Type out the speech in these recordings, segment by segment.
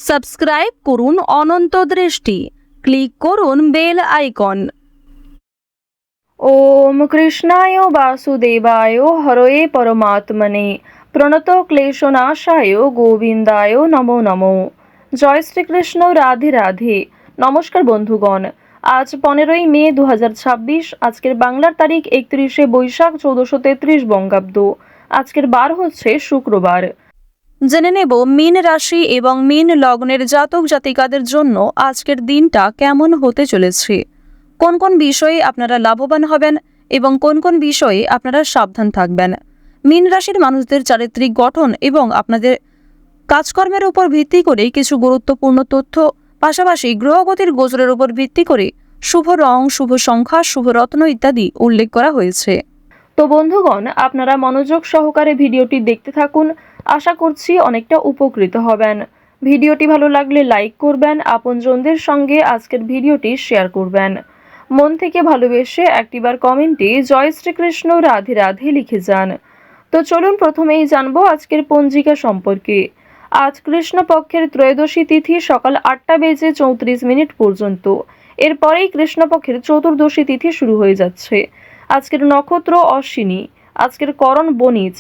Subscribe করুন অনন্ত দৃষ্টি, click করুন বেল আইকন। ওম কৃষ্ণায় বাসুদেবায় হরয়ে পরমাত্মনে প্রণত ক্লেশনাশায় গোবিন্দায় নমো নমো। জয় শ্রীকৃষ্ণ, রাধে রাধে। নমস্কার বন্ধুগণ, আজ 15ই মে 2026। আজকের বাংলার তারিখ 31শে বৈশাখ 1433 বঙ্গাব্দ। আজকের বার হচ্ছে শুক্রবার। জেনে নেব মীন রাশি এবং মীন লগ্নের জাতক জাতিকাদের জন্য আজকের দিনটা কেমন হতে চলেছে, কোন কোন বিষয়ে আপনারা লাভবান হবেন এবং কোন কোন বিষয়ে আপনারা সাবধান থাকবেন। মীন রাশির মানুষদের চারিত্রিক গঠন এবং আপনাদের কাজকর্মের উপর ভিত্তি করে কিছু গুরুত্বপূর্ণ তথ্য, পাশাপাশি গ্রহগতির গোচরের উপর ভিত্তি করে শুভ রং, শুভ সংখ্যা, শুভ রত্ন ইত্যাদি উল্লেখ করা হয়েছে। তো বন্ধুগণ, আপনারা মনোযোগ সহকারে ভিডিওটি দেখতে থাকুন। আশা করছি অনেকটা উপকৃত হবেন। ভিডিওটি ভালো লাগলে লাইক করবেন, আপনজনদের সঙ্গে আজকের ভিডিওটি শেয়ার করবেন। মন থেকে ভালোবেসে একটিবার কমেন্টে জয় শ্রীকৃষ্ণ, রাধে রাধে লিখে যান। তো চলুন প্রথমেই জানবো আজকের পঞ্জিকা সম্পর্কে। আজ কৃষ্ণপক্ষের ত্রয়োদশী তিথি সকাল 8:34 পর্যন্ত। এরপরেই কৃষ্ণপক্ষের চতুর্দশী তিথি শুরু হয়ে যাচ্ছে। আজকের নক্ষত্র অশ্বিনী, আজকের করণ বণিজ,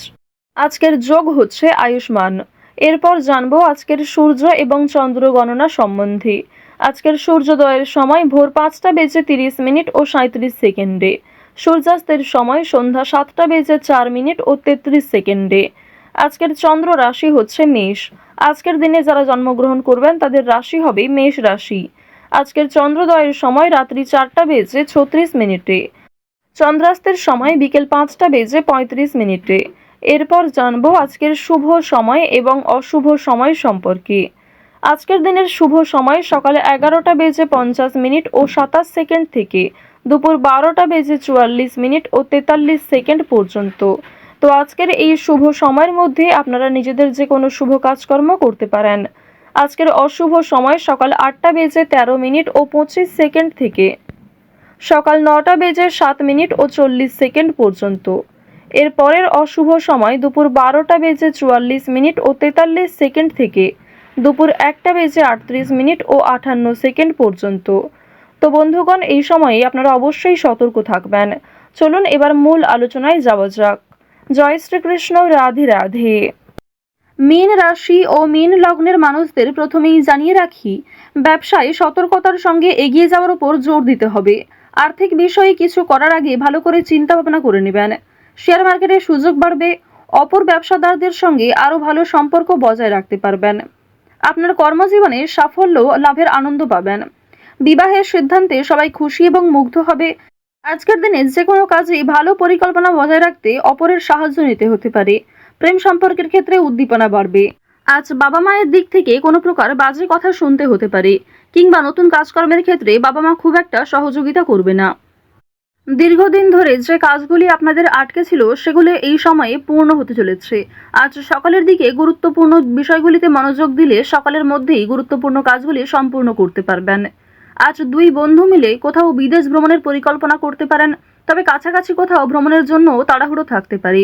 আজকের যোগ হচ্ছে আয়ুষ্মান। এরপর জানবো আজকের সূর্য এবং চন্দ্র গণনা সম্বন্ধে। আজকের সূর্যোদয়ের সময় ভোর 5:30 ও 37 সূর্যাস্তের সময় সন্ধ্যা 7:04 ও 33 আজকের চন্দ্র রাশি হচ্ছে মেষ। আজকের দিনে যারা জন্মগ্রহণ করবেন তাদের রাশি হবে মেষ রাশি। আজকের চন্দ্রোদয়ের সময় রাত্রি 4:36 চন্দ্রাস্তের সময় বিকেল 5:35। এরপর জানবো আজকের শুভ সময় এবং অশুভ সময় সম্পর্কে। আজকের দিনের শুভ সময় সকালে 11:50 ও 27 থেকে দুপুর 12:44 ও 43 পর্যন্ত। তো আজকের এই শুভ সময়ের মধ্যে আপনারা নিজেদের যে কোনো শুভ কাজকর্ম করতে পারেন। আজকের অশুভ সময় সকাল 8:13 ও 25 থেকে সকাল 9:07 ও 40 পর্যন্ত। এর পরের অশুভ সময় দুপুর 12:44 ও 43 থেকে দুপুর 1:38 ও 58 পর্যন্ত। তো বন্ধুগণ, এই সময়ে আপনারা অবশ্যই সতর্ক থাকবেন। চলুন এবার মূল আলোচনায় যাওয়া যাক। জয় শ্রীকৃষ্ণ, রাধে রাধে। মীন রাশি ও মীন লগ্নের মানুষদের প্রথমেই জানিয়ে রাখি, ব্যবসায় সতর্কতার সঙ্গে এগিয়ে যাওয়ার উপর জোর দিতে হবে। আর্থিক বিষয়ে কিছু করার আগে ভালো করে চিন্তা ভাবনা করে নেবেন। শেয়ার মার্কেটে সুযোগ বাড়বে, অপর ব্যবসাদারদের সঙ্গে আরও ভালো সম্পর্ক বজায় রাখতে পারবেন। আপনার কর্মজীবনে সাফল্য লাভের আনন্দ পাবেন। বিবাহের সিদ্ধান্তে সবাই খুশি এবং মুগ্ধ হবে। আজকের দিনে যে কোনো কাজে ভালো পরিকল্পনা বজায় রাখতে অপরের সাহায্য নিতে হতে পারে। প্রেম সম্পর্কের ক্ষেত্রে উদ্দীপনা বাড়বে। আজ বাবা মায়ের দিক থেকে কোনো প্রকার বাজে কথা শুনতে হতে পারে, কিংবা নতুন কাজকর্মের ক্ষেত্রে বাবা মা খুব একটা সহযোগিতা করবে না। দীর্ঘদিন ধরে যে কাজগুলি আপনাদের আটকে ছিল সেগুলো এই সময়ে পূর্ণ হতে চলেছে। আজ সকালের দিকে গুরুত্বপূর্ণ বিষয়গুলিতে মনোযোগ দিলে সকালের মধ্যেই গুরুত্বপূর্ণ কাজগুলি সম্পূর্ণ করতে পারবেন। আজ দুই বন্ধু মিলে কোথাও বিদেশ ভ্রমণের পরিকল্পনা করতে পারেন, তবে কাছাকাছি কোথাও ভ্রমণের জন্য তাড়াহুড়ো থাকতে পারে।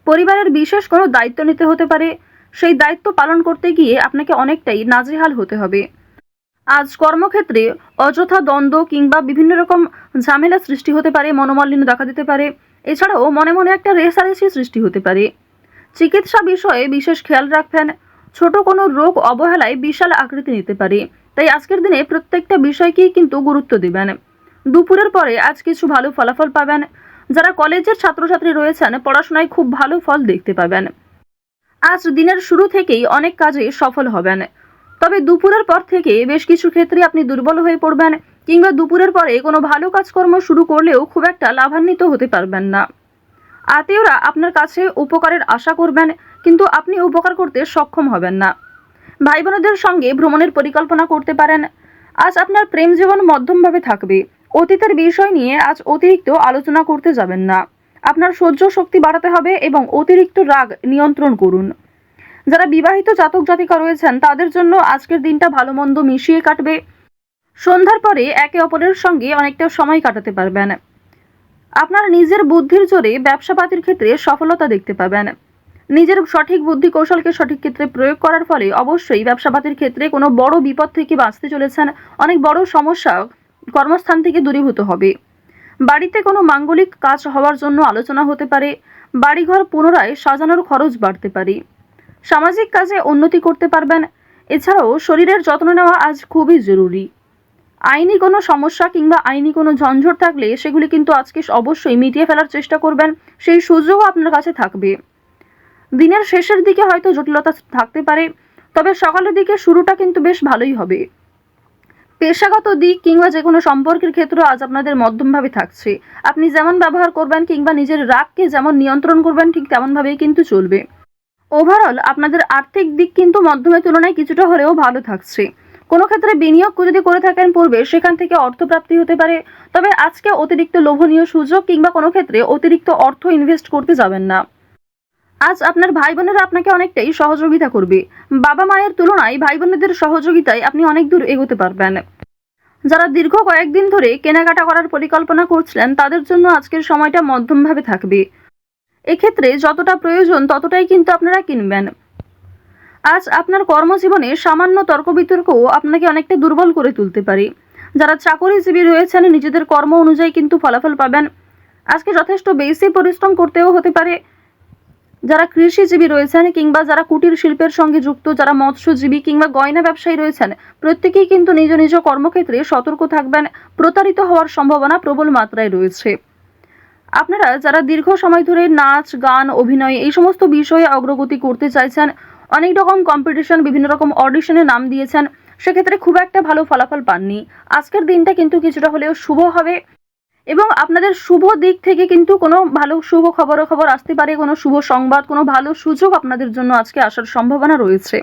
পরিবারের বিশেষ কোনো দায়িত্ব নিতে হতে পারে, সেই দায়িত্ব পালন করতে গিয়ে আপনাকে অনেকটাই নাজেহাল হতে হবে। আজ কর্মক্ষেত্রে অযথা দ্বন্দ্ব কিংবা বিভিন্ন রকম ঝামেলা সৃষ্টি হতে পারে, মনোমালিন্য দেখা দিতে পারে। এছাড়াও মনে মনে একটা রেষারেষি সৃষ্টি হতে পারে। চিকিৎসা বিষয়ে বিশেষ খেয়াল রাখবেন। ছোট কোনো রোগ অবহেলায় বিশাল আকৃতি নিতে পারে, তাই আজকের দিনে প্রত্যেকটা বিষয়কেই কিন্তু গুরুত্ব দিবেন। দুপুরের পরে আজ কিছু ভালো ফলাফল পাবেন। যারা কলেজের ছাত্রছাত্রী রয়েছেন পড়াশোনায় খুব ভালো ফল দেখতে পাবেন। আজ দিনের শুরু থেকেই অনেক কাজে সফল হবেন, তবে দুপুরের পর থেকে বেশ কিছু ক্ষেত্রে আপনি দুর্বল হয়ে পড়বেন, কিংবা দুপুরের পরে কোনো ভালো কাজকর্ম শুরু করলেও খুব একটা লাভান্বিত হতে পারবেন না। আত্মীয়রা আপনার কাছে উপকারের আশা করবেন, কিন্তু আপনি উপকার করতে সক্ষম হবেন না। ভাই বোনদের সঙ্গে ভ্রমণের পরিকল্পনা করতে পারেন। আজ আপনার প্রেম জীবন মধ্যমভাবে থাকবে। অতীতের বিষয় নিয়ে আজ অতিরিক্ত আলোচনা করতে যাবেন না। আপনার সহ্য শক্তি বাড়াতে হবে এবং অতিরিক্ত রাগ নিয়ন্ত্রণ করুন। যারা বিবাহিত জাতক জাতিকা রয়েছেন তাদের জন্য আজকের দিনটা ভালো মন্দ মিশিয়ে কাটবে। সন্ধ্যার পরে একে অপরের সঙ্গে অনেকটা সময় কাটাতে পারবেন। আপনার নিজের বুদ্ধির জোরে ব্যবসাপাতির ক্ষেত্রে সফলতা দেখতে পাবেন। নিজের সঠিক বুদ্ধি কৌশলকে সঠিক ক্ষেত্রে প্রয়োগ করার ফলে অবশ্যই ব্যবসাপাতির ক্ষেত্রে কোনো বড় বিপদ থেকে বাঁচতে চলেছেন। অনেক বড় সমস্যা কর্মস্থান থেকে দূরীভূত হবে। বাড়িতে কোনো মাঙ্গলিক কাজ হওয়ার জন্য আলোচনা হতে পারে। বাড়িঘর পুনরায় সাজানোর খরচ বাড়তে পারে। সামাজিক কাজে উন্নতি করতে পারবেন। এছাড়াও শরীরের যত্ন নেওয়া আজ খুবই জরুরি। আইনি কোনো সমস্যা কিংবা আইনি কোনো ঝঞ্ঝট থাকলে সেগুলি কিন্তু আজকে অবশ্যই মিটিয়ে ফেলার চেষ্টা করবেন। সেই সুযোগও আপনার কাছে থাকবে। দিনের শেষের দিকে হয়তো জটিলতা থাকতে পারে, তবে সকালের দিকে শুরুটা কিন্তু বেশ ভালোই হবে। পেশাগত দিক কিংবা যে কোনো সম্পর্কের ক্ষেত্রে আজ আপনাদের মধ্যমভাবে থাকছে। আপনি যেমন ব্যবহার করবেন কিংবা নিজের রাগকে যেমন নিয়ন্ত্রণ করবেন ঠিক তেমনভাবেই কিন্তু চলবে। ওভারঅল আপনাদের আর্থিক দিক কিন্তু মধ্যমের তুলনায় কিছুটা হলেও ভালো থাকছে। কোনো ক্ষেত্রে বিনিয়োগ যদি করে থাকেন পূর্বে, সেখান থেকে অর্থপ্রাপ্তি হতে পারে। তবে আজকে অতিরিক্ত লোভনীয় সুযোগ কিংবা কোনো ক্ষেত্রে অতিরিক্ত অর্থ ইনভেস্ট করতে যাবেন না। আজ আপনার ভাই বোনেরা আপনাকে অনেকটাই সহযোগিতা করবে। বাবা মায়ের তুলনায় ভাই বোনেদের সহযোগিতায় আপনি অনেক দূর এগোতে পারবেন। যারা দীর্ঘ কয়েকদিন ধরে কেনাকাটা করার পরিকল্পনা করছিলেন তাদের জন্য আজকের সময়টা মধ্যমভাবে থাকবে। এক্ষেত্রে যতটা প্রয়োজন ততটাই কিন্তু আপনারা কিনবেন। আজ আপনার কর্মজীবনে সামান্য তর্ক বিতর্কও আপনাকে অনেকটা দুর্বল করে তুলতে পারে। যারা চাকরিজীবী রয়েছেন নিজেদের কর্ম অনুযায়ী কিন্তু ফলাফল পাবেন। আজকে যথেষ্ট বেশি পরিশ্রম করতেও হতে পারে। যারা কৃষিজীবী রয়েছেন কিংবা যারা কুটির শিল্পের সঙ্গে যুক্ত, যারা মৎস্যজীবী কিংবা গয়না ব্যবসায়ী রয়েছেন, প্রত্যেকেই কিন্তু নিজ নিজ কর্মক্ষেত্রে সতর্ক থাকবেন। প্রতারিত হওয়ার সম্ভাবনা প্রবল মাত্রায় রয়েছে। আপনারা যারা দীর্ঘ সময় ধরে নাচ, গান, অভিনয় এই সমস্ত বিষয়ে অগ্রগতি করতে চাইছেন, অনেক রকম কম্পিটিশন, বিভিন্ন রকম অডিশনে নাম দিয়েছেন, সেক্ষেত্রে খুব একটা ভালো ফলাফল পাননি। আজকের দিনটা কিন্তু কিছুটা হলেও শুভ হবে এবং আপনাদের শুভ দিক থেকে কিন্তু কোনো ভালো শুভ খবর আসতে পারে। কোনো শুভ সংবাদ, কোনো ভালো সুযোগ আপনাদের জন্য আজকে আসার সম্ভাবনা রয়েছে।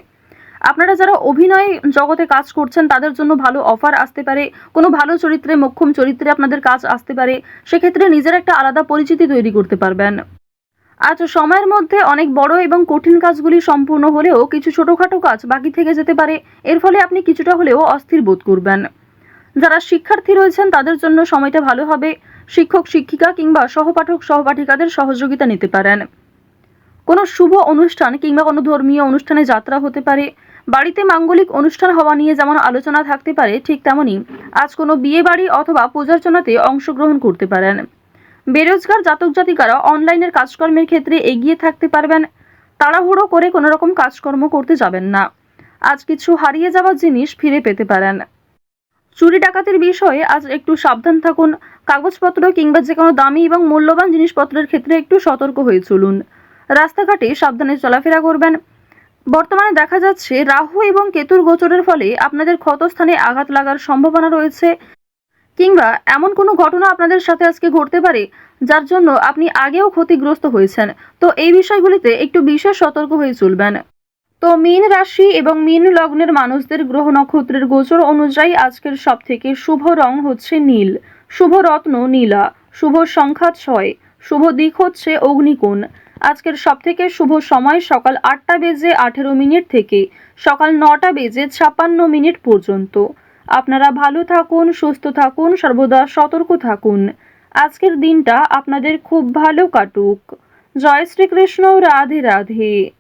আপনারা যারা অভিনয় জগতে কাজ করছেন তাদের জন্য ভালো অফার আসতে পারে। কোনো ভালো চরিত্রে, মোক্ষম চরিত্রে আপনাদের কাজ আসতে পারে। সেক্ষেত্রে নিজের একটা আলাদা পরিচিতি তৈরি করতে পারবেন। আজ সময়ের মধ্যে অনেক বড় এবং কঠিন কাজগুলি সম্পূর্ণ হলেও কিছু ছোটখাটো কাজ বাকি থেকে যেতে পারে। এর ফলে আপনি কিছুটা হলেও অস্থির বোধ করবেন। যারা শিক্ষার্থী রয়েছেন তাদের জন্য সময়টা ভালো হবে। শিক্ষক, শিক্ষিকা কিংবা সহপাঠক, সহপাঠিকাদের সহযোগিতা নিতে পারেন। কোনো শুভ অনুষ্ঠান কিংবা কোনো ধর্মীয় অনুষ্ঠানে যাত্রা হতে পারে। বাড়িতে মাঙ্গলিক অনুষ্ঠান হওয়া নিয়ে যেমন আলোচনা থাকতে পারে, ঠিক তেমনই আজ কোনো বিয়ে বাড়ি অথবা পূজার্চনাতে অংশগ্রহণ করতে পারেন। বেরোজগার জাতক জাতিকারা অনলাইনের কাজকর্মের ক্ষেত্রে এগিয়ে থাকতে পারবেন। তাড়াহুড়ো করে কোনো রকম কাজকর্ম করতে যাবেন না। আজ কিছু হারিয়ে যাওয়া জিনিস ফিরে পেতে পারেন। চুরি ডাকাতির বিষয়ে আজ একটু সাবধান থাকুন। কাগজপত্র কিংবা যে কোনো দামি এবং মূল্যবান জিনিসপত্রের ক্ষেত্রে একটু সতর্ক হয়ে চলুন। রাস্তাঘাটে সাবধানে চলাফেরা করবেন। বর্তমানে দেখা যাচ্ছে রাহু এবং কেতুর গোচরের ফলে আপনাদের ক্ষতস্থানে আঘাত লাগার সম্ভাবনা রয়েছে কিংবা এমন কোনো ঘটনা আপনাদের সাথে আজকে ঘটতে পারে যার জন্য আপনি আগেও ক্ষতিগ্রস্ত হয়েছেন। তো এই বিষয়গুলিতে একটু বিশেষ সতর্ক হয়ে চলবেন। তো মীন রাশি এবং মীন লগ্নের মানুষদের গ্রহ নক্ষত্রের গোচর অনুযায়ী আজকের সবথেকে শুভ রং হচ্ছে নীল, শুভ রত্ন নীলা, শুভ সংখ্যা 6, শুভ দিক হচ্ছে অগ্নিকোণ। আজকের সবথেকে শুভ সময় সকাল 8টা বেজে 18 মিনিট থেকে সকাল 9টা বেজে 56 মিনিট পর্যন্ত। আপনারা ভালো থাকুন, সুস্থ থাকুন, সর্বদা সতর্ক থাকুন। আজকের দিনটা আপনাদের খুব ভালো কাটুক। জয় শ্রীকৃষ্ণ। রাধে রাধে।